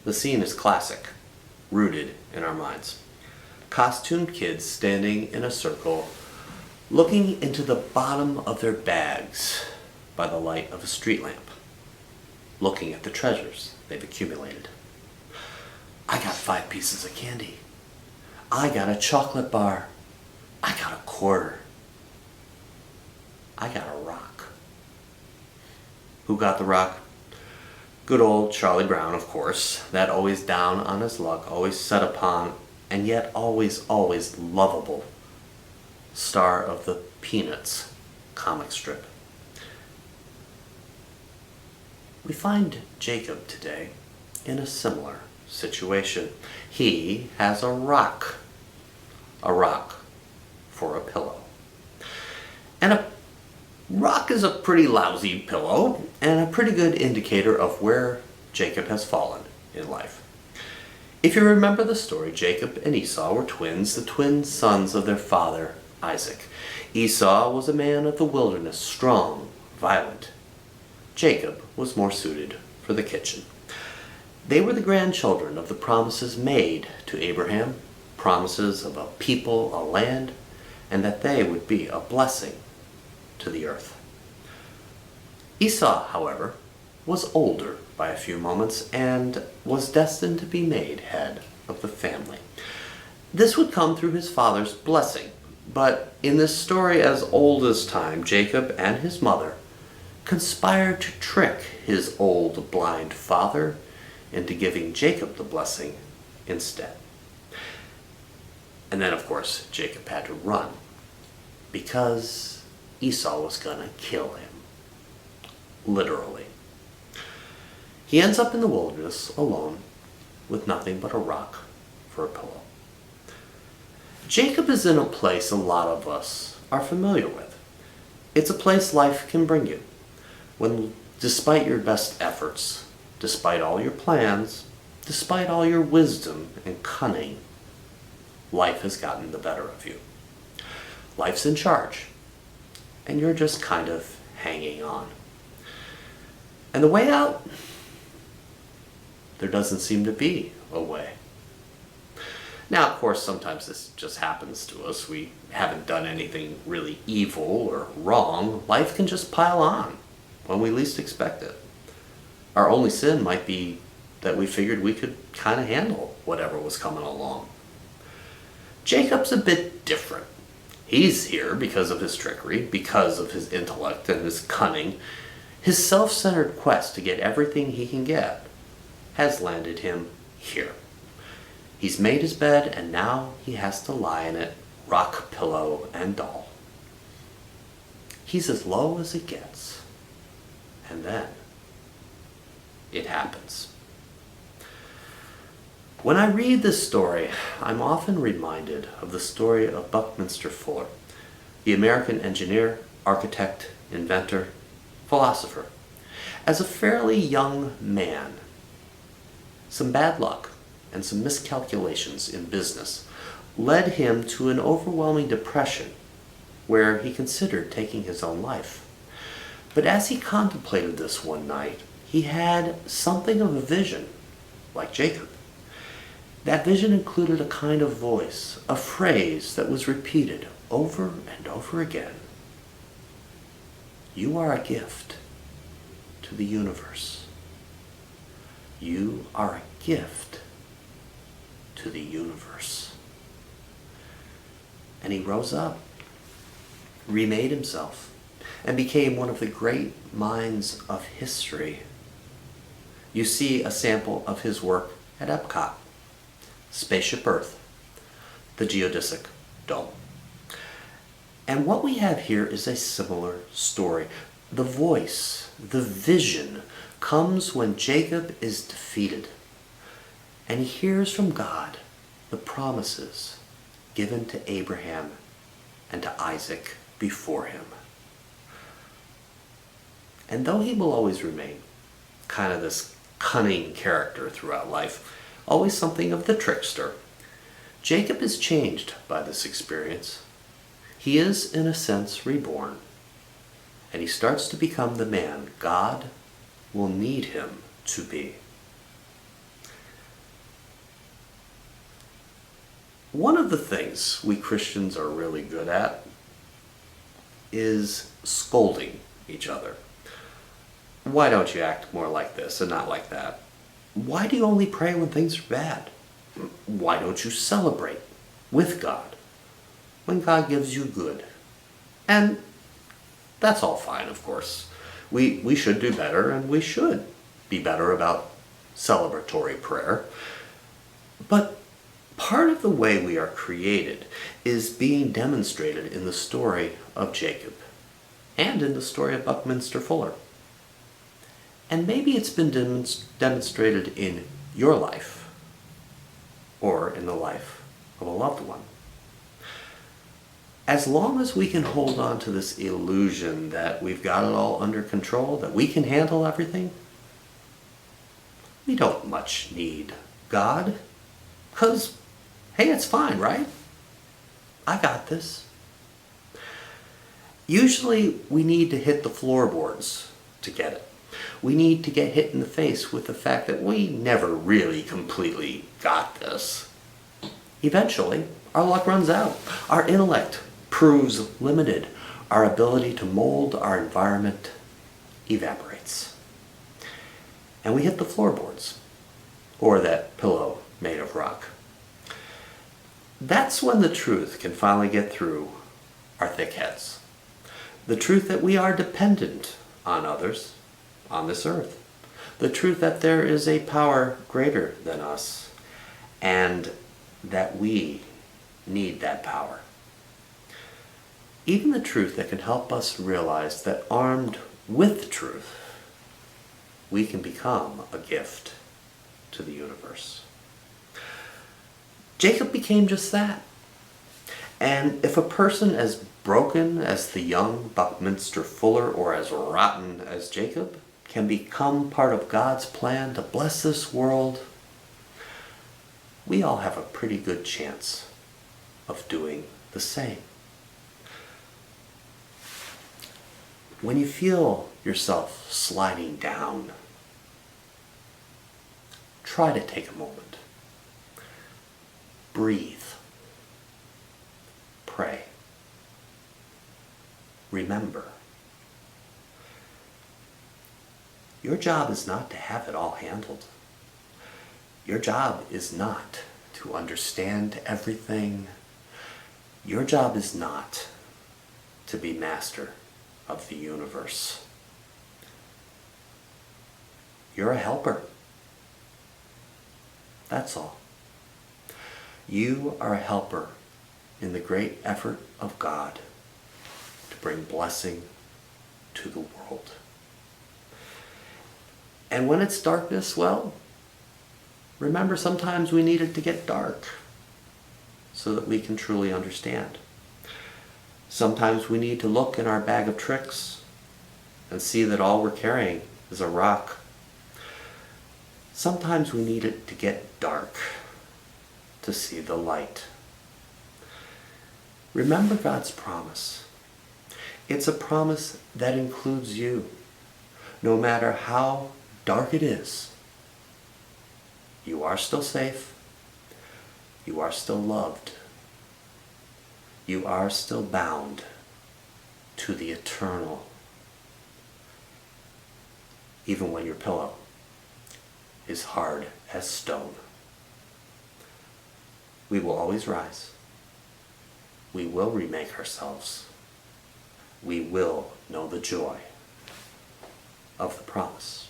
The scene is classic, rooted in our minds. Costumed kids standing in a circle, looking into the bottom of their bags by the light of a street lamp, looking at the treasures they've accumulated. I got 5 pieces of candy. I got a chocolate bar. I got a quarter. I got a rock. Who got the rock? Good old Charlie Brown, of course. That always down on his luck, always set upon, and yet always lovable star of the Peanuts comic strip. We find Jacob today in a similar situation. He has a rock for a pillow. And a rock is a pretty lousy pillow and a pretty good indicator of where Jacob has fallen in life. If you remember the story, Jacob and Esau were twins, the twin sons of their father, Isaac. Esau was a man of the wilderness, strong, violent. Jacob was more suited for the kitchen. They were the grandchildren of the promises made to Abraham, promises of a people, a land, and that they would be a blessing to the earth. Esau, however, was older by a few moments and was destined to be made head of the family. This would come through his father's blessing, but in this story as old as time, Jacob and his mother conspired to trick his old blind father into giving Jacob the blessing instead. And then, of course, Jacob had to run because Esau was going to kill him. Literally. He ends up in the wilderness alone with nothing but a rock for a pillow. Jacob is in a place a lot of us are familiar with. It's a place life can bring you when, despite your best efforts, despite all your plans, despite all your wisdom and cunning, life has gotten the better of you. Life's in charge, and you're just kind of hanging on. And the way out? There doesn't seem to be a way. Now, of course, sometimes this just happens to us. We haven't done anything really evil or wrong. Life can just pile on when we least expect it. Our only sin might be that we figured we could kind of handle whatever was coming along. Jacob's a bit different. He's here because of his trickery, because of his intellect and his cunning. His self-centered quest to get everything he can get has landed him here. He's made his bed and now he has to lie in it, rock, pillow, and doll. He's as low as it gets. And then it happens. When I read this story, I'm often reminded of the story of Buckminster Fuller, the American engineer, architect, inventor, philosopher. As a fairly young man, some bad luck and some miscalculations in business led him to an overwhelming depression where he considered taking his own life. But as he contemplated this one night, he had something of a vision, like Jacob. That vision included a kind of voice, a phrase that was repeated over and over again. You are a gift to the universe. You are a gift to the universe. And he rose up, remade himself, and became one of the great minds of history. You see a sample of his work at Epcot, Spaceship Earth, the geodesic dome. And what we have here is a similar story. The voice, the vision, comes when Jacob is defeated, and he hears from God the promises given to Abraham and to Isaac before him. And though he will always remain kind of this cunning character throughout life, always something of the trickster, Jacob is changed by this experience. He is, in a sense, reborn, and he starts to become the man God will need him to be. One of the things we Christians are really good at is scolding each other. Why don't you act more like this and not like that? Why do you only pray when things are bad? Why don't you celebrate with God when God gives you good? And that's all fine, of course. We should do better, and we should be better about celebratory prayer. But part of the way we are created is being demonstrated in the story of Jacob and in the story of Buckminster Fuller. And maybe it's been demonstrated in your life or in the life of a loved one. As long as we can hold on to this illusion that we've got it all under control, that we can handle everything, we don't much need God. Because, hey, it's fine, right? I got this. Usually we need to hit the floorboards to get it. We need to get hit in the face with the fact that we never really completely got this. Eventually, our luck runs out. Our intellect proves limited. Our ability to mold our environment evaporates. And we hit the floorboards, or that pillow made of rock. That's when the truth can finally get through our thick heads. The truth that we are dependent on others on this earth. The truth that there is a power greater than us, and that we need that power. Even the truth that can help us realize that armed with truth, we can become a gift to the universe. Jacob became just that. And if a person as broken as the young Buckminster Fuller or as rotten as Jacob can become part of God's plan to bless this world, we all have a pretty good chance of doing the same. When you feel yourself sliding down, try to take a moment. Breathe. Pray. Remember, your job is not to have it all handled. Your job is not to understand everything. Your job is not to be master of the universe. You're a helper. That's all. You are a helper in the great effort of God to bring blessing to the world. And when it's darkness, well, remember sometimes we need it to get dark so that we can truly understand. Sometimes we need to look in our bag of tricks and see that all we're carrying is a rock. Sometimes we need it to get dark to see the light. Remember God's promise. It's a promise that includes you. No matter how dark it is, you are still safe. You are still loved. You are still bound to the eternal, even when your pillow is hard as stone. We will always rise. We will remake ourselves. We will know the joy of the promise.